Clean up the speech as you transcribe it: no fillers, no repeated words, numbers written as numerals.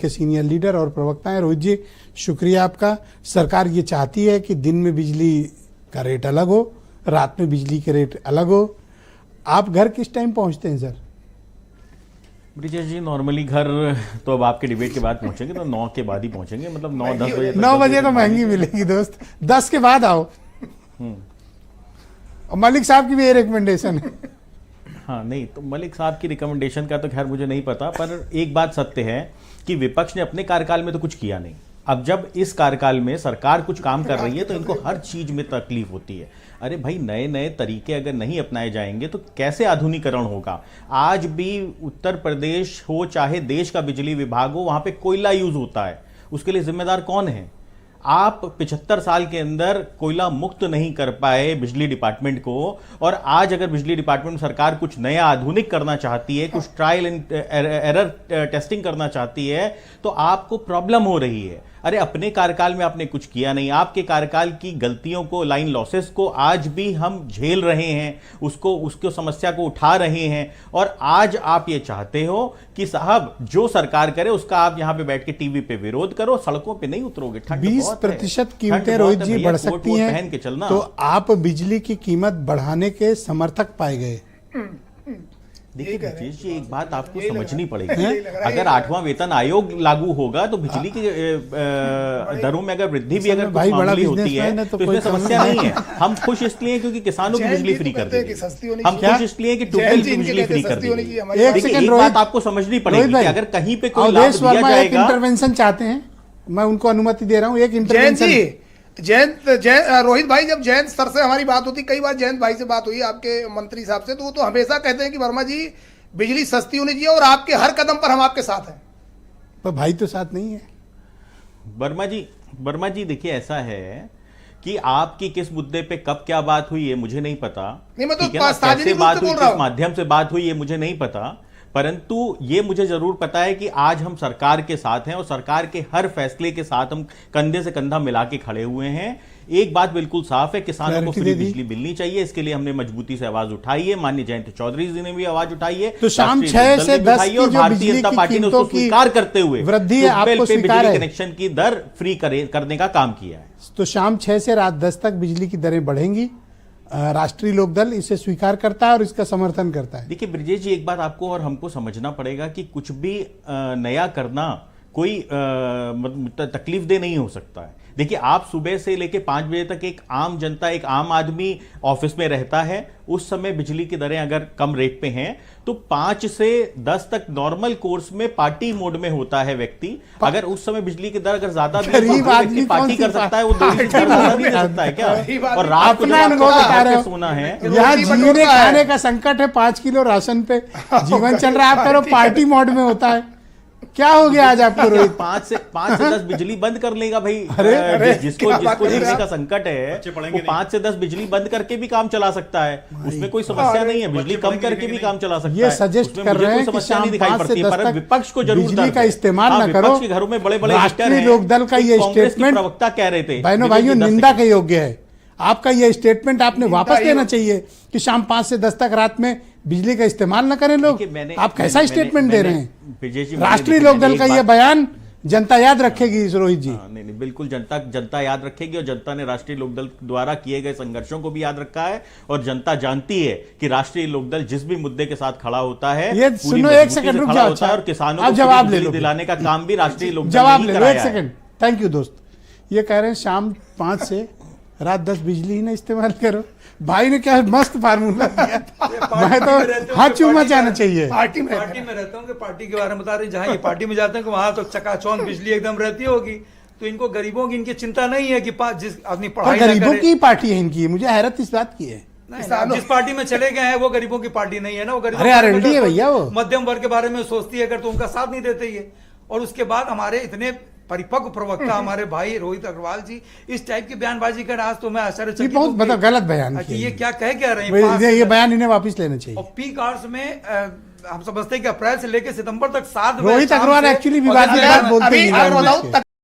के senior leader और प्रवक्ता हैं। रोहित जी, शुक्रिया आपका। सरकार ये चाहती है कि दिन में बिजली का रेट अलग हो, रात में बिजली के रेट अलग हो। आप घर किस टाइम पहुंचते हैं सर? ब्रिजेश जी, नॉर्मली घर तो अब आपके डिबेट के बाद पहुंचेंगे तो 9 के बाद ही पहुंचेंगे, मतलब 9-10 बजे। 9 बजे तो महंगी मिलेगी दोस्त, 10 के बाद आओ। और मलिक साहब की भी ये रिकमेंडेशन है। हाँ नहीं, तो मलिक साहब की रिकमेंडेशन का तो खैर मुझे नहीं पता, पर एक बात सत्य है कि विपक्ष ने अपने कार्यकाल में तो कुछ किया नहीं। अब जब इस कार्यकाल में सरकार कुछ काम कर रही है तो इनको हर चीज में तकलीफ होती है। अरे भाई, नए नए तरीके अगर नहीं अपनाए जाएंगे तो कैसे आधुनिकीकरण होगा? आज भी उत्तर प्रदेश हो चाहे देश का बिजली विभाग हो, वहां पे कोयला यूज होता है। उसके लिए जिम्मेदार कौन है? आप 75 साल के अंदर कोयला मुक्त नहीं कर पाए बिजली डिपार्टमेंट को, और आज अगर बिजली डिपार्टमेंट में सरकार कुछ नया आधुनिक करना चाहती है, कुछ ट्रायल एंड एरर टेस्टिंग करना चाहती है, तो आपको प्रॉब्लम हो रही है। अरे अपने कार्यकाल में आपने कुछ किया नहीं। आपके कार्यकाल की गलतियों को, लाइन लॉसेस को आज भी हम झेल रहे हैं, उसको समस्या को उठा रहे हैं। और आज आप ये चाहते हो कि साहब जो सरकार करे उसका आप यहां पे बैठ के टीवी पे विरोध करो, सड़कों पे नहीं उतरोगे। 20% कीमतें रोहित जी बढ़ सकती हैं, पहन के चलना। तो आप बिजली की कीमत बढ़ाने के समर्थक पाए गए। देखिए ब्रिजेश जी, एक बात आपको समझनी पड़ेगी। अगर 8वां वेतन आयोग लागू होगा तो बिजली की दरों में अगर वृद्धि भी अगर कुछ मामूली होती है तो इसमें समस्या नहीं है। हम खुश इसलिए क्योंकि किसानों की बिजली फ्री कर देंगे। हम खुश इसलिए कि ट्यूबवेल की बिजली फ्री कर देंगे। एक बात आपको समझनी पड़ेगी कि अगर कहीं पे कोई लाभ दिया जाएगा। इंटरवेंशन चाहते हैं, मैं उनको अनुमति दे रहा हूँ। एक इंटरवेंशन रोहित भाई, जब जयंत सर से हमारी बात होती, कई बार जयंत भाई से बात हुई आपके मंत्री साहब से, तो वो तो हमेशा कहते हैं कि वर्मा जी बिजली सस्ती होनी चाहिए और आपके हर कदम पर हम आपके साथ हैं। पर भाई तो साथ नहीं है। वर्मा जी देखिए, ऐसा है कि आपकी किस मुद्दे पे कब क्या बात हुई है मुझे नहीं पता। नहीं, मैं तो कैसे बात हुई, किस माध्यम से बात हुई है मुझे नहीं पता, परंतु ये मुझे जरूर पता है कि आज हम सरकार के साथ हैं और सरकार के हर फैसले के साथ हम कंधे से कंधा मिला के खड़े हुए हैं। एक बात बिल्कुल साफ है, किसानों को फ्री बिजली मिलनी चाहिए। इसके लिए हमने मजबूती से आवाज उठाई है। माननीय जयंत चौधरी जी ने भी आवाज उठाई है। तो शाम 6 से 10 की और भारतीय जनता पार्टी ने उसको स्वीकार करते हुए वृद्धि बिजली कनेक्शन की दर फ्री करने का काम किया है। तो शाम 6 से रात 10 तक बिजली की दरें बढ़ेंगी। राष्ट्रीय लोकदल इसे स्वीकार करता है और इसका समर्थन करता है। देखिए ब्रिजेश जी, एक बात आपको और हमको समझना पड़ेगा कि कुछ भी नया करना कोई तकलीफदेह नहीं हो सकता है। देखिए, आप सुबह से लेकर 5 बजे तक एक आम जनता, एक आम आदमी ऑफिस में रहता है। उस समय बिजली की दरें अगर कम रेट पे हैं तो 5 से 10 तक नॉर्मल कोर्स में पार्टी मोड में होता है व्यक्ति। अगर उस समय बिजली की दर अगर ज्यादा भी तो पार्टी कर सकता है, वो 2 नहीं दे सकता है क्या? और रात को सोना है, यहाँ जीने खाने का संकट है, 5 किलो राशन पे जीवन चल रहा है, आप करो पार्टी मोड में होता है। क्या हो गया आज आपको रोहित? 5 से 10 बिजली बंद कर लेगा भाई। जिसको जीने का संकट है वो 5 से 10 बिजली बंद करके भी काम चला सकता है, उसमें कोई समस्या नहीं है। बिजली कम करके भी काम चला सकता है। ये सजेस्ट कर रहे हैं कि शाम 5 से 10 तक विपक्ष को जरूर बिजली का इस्तेमाल न करो। विपक्ष के घरों में बड़े-बड़े राष्ट्रीय लोकदल का ये स्टेटमेंट प्रवक्ता कह रहे थे, बहनों भाइयों, निंदा के योग्य है। आपका ये स्टेटमेंट आपने वापस लेना चाहिए कि शाम 5 से 10 तक रात में बिजली का इस्तेमाल न करें लोग। आप कैसा स्टेटमेंट दे रहे हैं? राष्ट्रीय लोकदल का ये बयान जनता याद रखेगी रोहित जी। नहीं, बिल्कुल जनता याद रखेगी, और जनता ने राष्ट्रीय लोकदल द्वारा किए गए संघर्षों को भी याद रखा है। और जनता जानती है कि राष्ट्रीय लोकदल जिस भी मुद्दे के साथ खड़ा होता है, ये सुनो, एक सेकंड रुक जाओ। और किसानों को जवाब दिलाने का काम भी राष्ट्रीय लोकदल जवाब ले लो। एक सेकंड, थैंक यू दोस्त। ये कह रहे हैं शाम 5 से रात 10 बिजली ही ना इस्तेमाल करो। भाई ने क्या मस्त फार्मूला दिया था। मैं तो हाथ चूमा जाना चाहिए। पार्टी में रहता हूँ कि पार्टी के बारे में बता रहे, जहाँ ये पार्टी में जाते हैं कि वहां तो चकाचौंध बिजली एकदम रहती होगी। तो इनको गरीबों की इनकी चिंता नहीं है कि जिस आदमी पढ़ाई गरीबों की पार्टी है इनकी। मुझे हैरत इस बात की है। जिस पार्टी में चले गए हैं वो गरीबों की पार्टी नहीं है ना। वो गरीब है भैया, वो मध्यम वर्ग के बारे में सोचती है अगर, तो उनका साथ नहीं देते ये। और उसके बाद हमारे इतने परिपक्व प्रवक्ता हमारे भाई रोहित अग्रवाल जी इस टाइप की बयानबाजी कर, आज तो मैं आश्चर्यचकित हूं। बहुत गलत बयान कि ये क्या रहे हैं। ये बयान इन्हें वापस लेना चाहिए। और पीक आवर्स में हम समझते हैं कि अप्रैल से लेकर सितंबर तक 7 रोहित अग्रवाल एक्चुअली विवादित बात बोलते हैं।